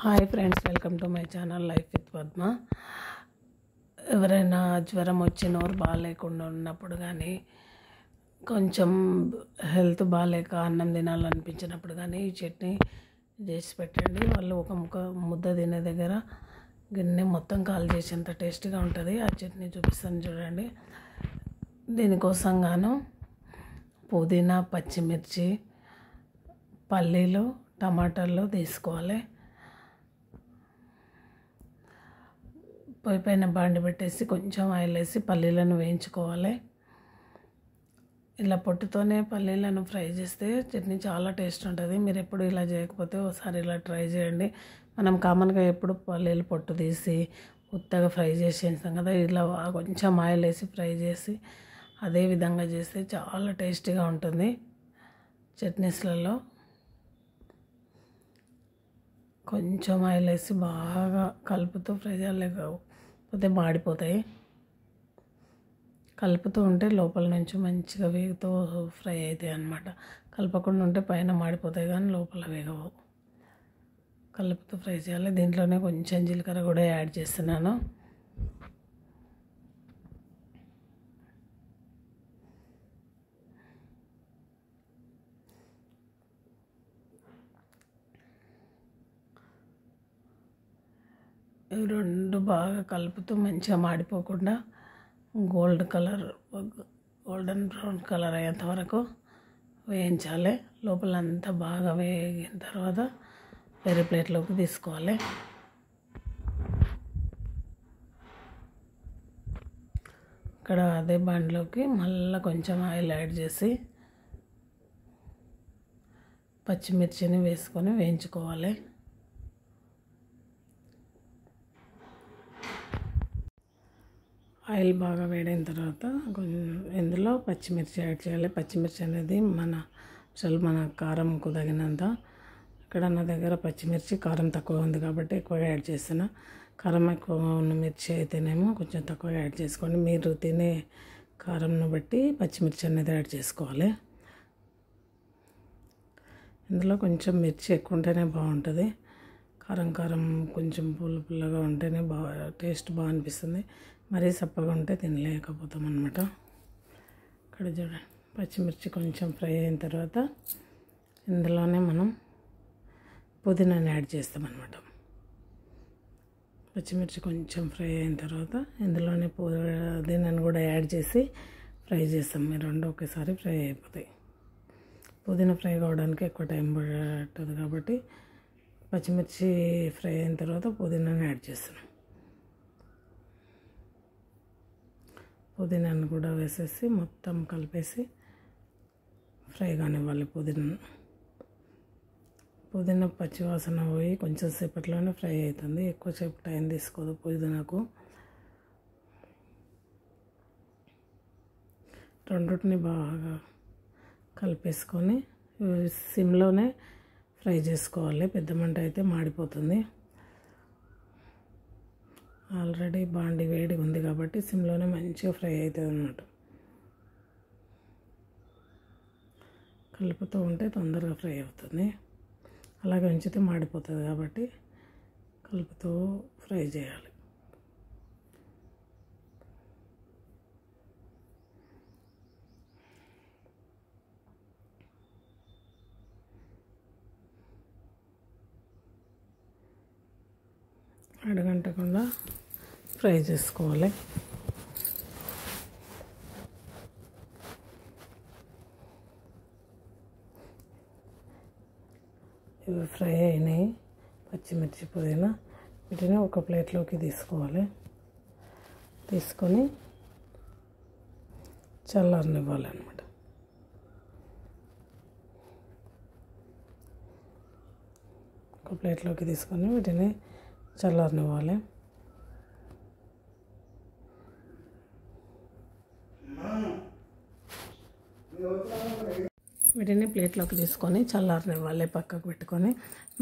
Hi friends, welcome to my channel life with Padma. ఎవరైనా జ్వరం వచ్చి నోరు బాగాలేకుండా ఉన్నప్పుడు కానీ, కొంచెం హెల్త్ బాగాలేక అన్నం తినాలనిపించినప్పుడు కానీ ఈ చట్నీ చేసి పెట్టండి. వాళ్ళు ఒక ముద్ద తినే దగ్గర గిన్నె మొత్తం కాల్ చేసేంత టేస్టీగా ఉంటుంది. ఆ చట్నీ చూపిస్తాను చూడండి. దీనికోసం గాను పుదీనా, పచ్చిమిర్చి, పల్లీలు, టమాటాలు తీసుకోవాలి. పొయ్యి పైన బాండి పెట్టేసి కొంచెం ఆయిల్ వేసి పల్లీలను వేయించుకోవాలి. ఇలా పొట్టుతోనే పల్లీలను ఫ్రై చేస్తే చట్నీ చాలా టేస్ట్ ఉంటుంది. మీరు ఎప్పుడు ఇలా చేయకపోతే ఒకసారి ఇలా ట్రై చేయండి. మనం కామన్గా ఎప్పుడు పల్లీలు పొట్టు తీసి ఉత్తగా ఫ్రై చేసేస్తాం కదా, ఇలా కొంచెం ఆయిల్ వేసి ఫ్రై చేసి అదే విధంగా చేస్తే చాలా టేస్టీగా ఉంటుంది. చట్నీస్లలో కొంచెం ఆయిల్ వేసి బాగా కలుపుతూ ఫ్రై చేయలేకపోతే మాడిపోతాయి. కలుపుతూ ఉంటే లోపల నుంచి మంచిగా వేగుతూ ఫ్రై అవుతాయి అన్నమాట. కలపకుండా ఉంటే పైన మాడిపోతాయి కానీ లోపల వేగవు. కలుపుతూ ఫ్రై చేయాలి. దీంట్లోనే కొంచెం జీలకర్ర కూడా యాడ్ చేస్తున్నాను. ఇవి రెండు బాగా కలుపుతూ మంచిగా మాడిపోకుండా గోల్డెన్ బ్రౌన్ కలర్ అయ్యేంత వరకు వేయించాలి. లోపల అంతా బాగా వేగిన తర్వాత వేరే ప్లేట్లోకి తీసుకోవాలి. ఇక్కడ అదే బండ్లోకి మళ్ళీ కొంచెం ఆయిల్ యాడ్ చేసి పచ్చిమిర్చిని వేసుకొని వేయించుకోవాలి. ఆయిల్ బాగా వేడైన తర్వాత ఇందులో పచ్చిమిర్చి యాడ్ చేయాలి. పచ్చిమిర్చి అనేది మన కారంకు తగినంత. ఇక్కడ నా దగ్గర పచ్చిమిర్చి కారం తక్కువ ఉంది కాబట్టి ఎక్కువగా యాడ్ చేస్తున్నా. కారం ఎక్కువగా ఉన్న మిర్చి అయితేనేమో కొంచెం తక్కువ యాడ్ చేసుకోండి. మీరు తినే కారంను బట్టి పచ్చిమిర్చి అనేది యాడ్ చేసుకోవాలి. ఇందులో కొంచెం మిర్చి ఎక్కువ ఉంటేనే బాగుంటుంది. కారం కొంచెం పుల్లగా ఉంటేనే టేస్ట్ బాగా అనిపిస్తుంది. మరీ సప్పగా ఉంటే తినలేకపోతాం అన్నమాట. ఇక్కడ చూడండి, పచ్చిమిర్చి కొంచెం ఫ్రై అయిన తర్వాత ఇందులోనే మనం పుదీనాని యాడ్ చేస్తామన్నమాట. పచ్చిమిర్చి కొంచెం ఫ్రై అయిన తర్వాత ఇందులోనే పుదీనాని కూడా యాడ్ చేసి ఫ్రై చేస్తాం. ఈ రెండు ఒకేసారి ఫ్రై అయిపోతాయి. పుదీనా ఫ్రై కావడానికి ఎక్కువ టైం పడుతుంది కాబట్టి పచ్చిమిర్చి ఫ్రై అయిన తర్వాత పుదీనాని యాడ్ చేస్తున్నాం. పుదీనాను కూడా వేసేసి మొత్తం కలిపేసి ఫ్రై కానివ్వాలి. పుదీనా పచ్చివాసన పోయి కొంచెం సేపట్లోనే ఫ్రై అవుతుంది. ఎక్కువసేపు టైం తీసుకోదు పుదీనాకు. రెండింటిని బాగా కలిపేసుకొని సిమ్లోనే ఫ్రై చేసుకోవాలి. పెద్ద మంట అయితే మాడిపోతుంది. ఆల్రెడీ బాండి వేడి ఉంది కాబట్టి సిమ్లోనే మంచిగా ఫ్రై అవుతుంది అన్నమాట. కలుపుతూ ఉంటే తొందరగా ఫ్రై అవుతుంది. అలాగే ఉంచితే మాడిపోతుంది కాబట్టి కలుపుతూ ఫ్రై చేయాలి. అడగంటకుండా ఫ్రై చేసుకోవాలి. ఇవి ఫ్రై అయినాయి. పచ్చిమిర్చి, పుదీనా వీటిని ఒక ప్లేట్లోకి తీసుకోవాలి. తీసుకొని చల్లారనివ్వాలి అన్నమాట. ఒక ప్లేట్లోకి తీసుకొని వీటిని చల్లారనివ్వాలి. వీటిని ప్లేట్లోకి తీసుకొని చల్లారనివ్వాలి. పక్కకు పెట్టుకొని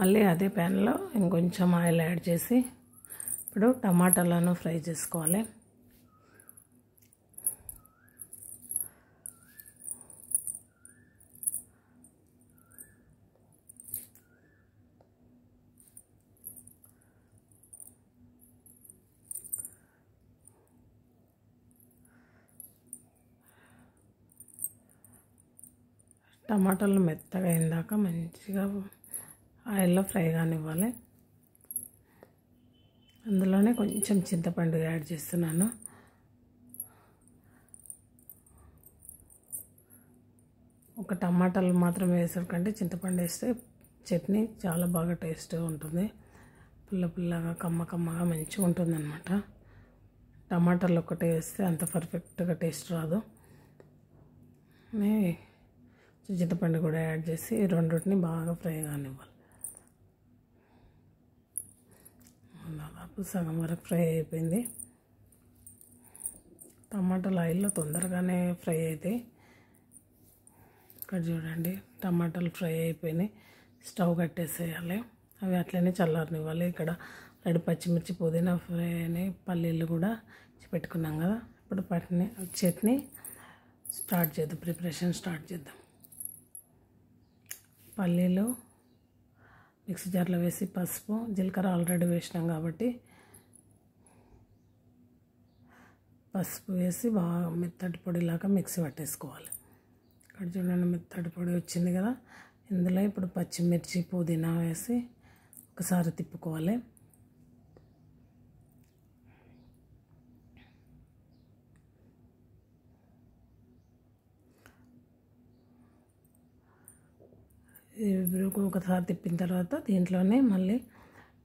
మళ్ళీ అదే ప్యాన్లో ఇంకొంచెం ఆయిల్ యాడ్ చేసి ఇప్పుడు టమాటాలను ఫ్రై చేసుకోవాలి. టమాటాలు మెత్తగా అయిందాక మంచిగా ఆయిల్లో ఫ్రై కానివ్వాలి. అందులోనే కొంచెం చింతపండు యాడ్ చేస్తున్నాను. ఒక టమాటాలు మాత్రం వేసారు కంటే చింతపండు వేస్తే చట్నీ చాలా బాగా టేస్ట్గా ఉంటుంది. పుల్ల పుల్లగా కమ్మగా మంచిగా ఉంటుంది అన్నమాట. టమాటాలు ఒకటే వేస్తే అంత పర్ఫెక్ట్గా టేస్ట్ రాదు. చింతపండు కూడా యాడ్ చేసి రెండింటిని బాగా ఫ్రై కానివ్వాలి. దాదాపు సగం వరకు ఫ్రై అయిపోయింది. టమాటాలు ఆయిల్లో తొందరగానే ఫ్రై అవుతాయి. ఇక్కడ చూడండి టమాటాలు ఫ్రై అయిపోయినాయి. స్టవ్ కట్టేసేయాలి. అవి అట్లనే చల్లారనివ్వాలి. ఇక్కడ 2 పచ్చిమిర్చి, పుదీనా ఫ్రై అని పల్లీలు కూడా పెట్టుకున్నాం కదా. ఇప్పుడు చట్నీ స్టార్ట్ చేద్దాం, ప్రిపరేషన్ స్టార్ట్ చేద్దాం. పల్లీలు మిక్సీ జార్లో వేసి పసుపు, జీలకర్ర ఆల్రెడీ వేసినాం కాబట్టి పసుపు వేసి బాగా మెత్తటి పొడిలాగా మిక్సీ పట్టేసుకోవాలి. ఇక్కడ చూడండి మెత్తటి పొడి వచ్చింది కదా. ఇందులో ఇప్పుడు పచ్చిమిర్చి, పుదీనా వేసి ఒకసారి తిప్పుకోవాలి. ఒకసారి తిప్పిన తర్వాత దీంట్లోనే మళ్ళీ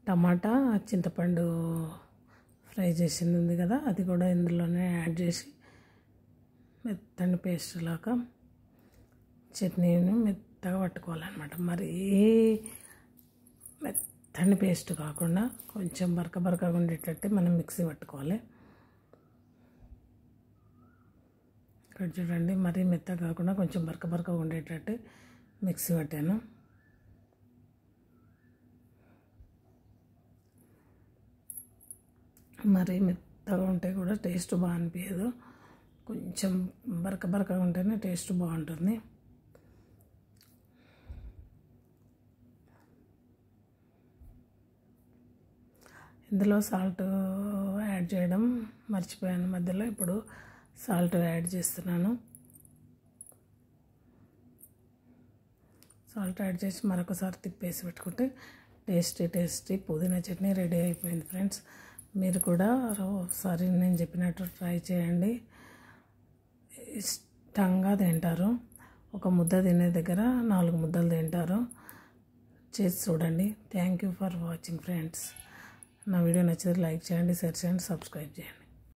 టమాటా, చింతపండు ఫ్రై చేసింది ఉంది కదా, అది కూడా ఇందులోనే యాడ్ చేసి మెత్తని పేస్ట్ లాగా చట్నీని మెత్తగా పట్టుకోవాలన్నమాట. మరి మెత్తని పేస్ట్ కాకుండా కొంచెం బరకగా ఉండేటట్టు మనం మిక్సీ పట్టుకోవాలి. ఇక్కడ చూడండి మరీ మెత్తగా కాకుండా కొంచెం బరకగా ఉండేటట్టు మిక్సీ పట్టాను. మరి మెత్తగా ఉంటే కూడా టేస్ట్ బాగా అనిపించదు. కొంచెం బరకగా ఉంటేనే టేస్ట్ బాగుంటుంది. ఇందులో సాల్ట్ యాడ్ చేయడం మర్చిపోయాను మధ్యలో. ఇప్పుడు సాల్ట్ యాడ్ చేస్తున్నాను. సాల్ట్ యాడ్ చేసి మరొకసారి తిప్పేసి పెట్టుకుంటే టేస్టీ పుదీనా చట్నీ రెడీ అయిపోయింది ఫ్రెండ్స్. మీరు కూడా ఒకసారి నేను చెప్పినట్టు ట్రై చేయండి. ఇష్టంగా తింటారు. ఒక ముద్ద తినే దగ్గర 4 ముద్దలు తింటారు. చేసి చూడండి. Thank you for watching friends. నా వీడియో నచ్చితే లైక్ చేయండి, షేర్ చేయండి, సబ్స్క్రైబ్ చేయండి.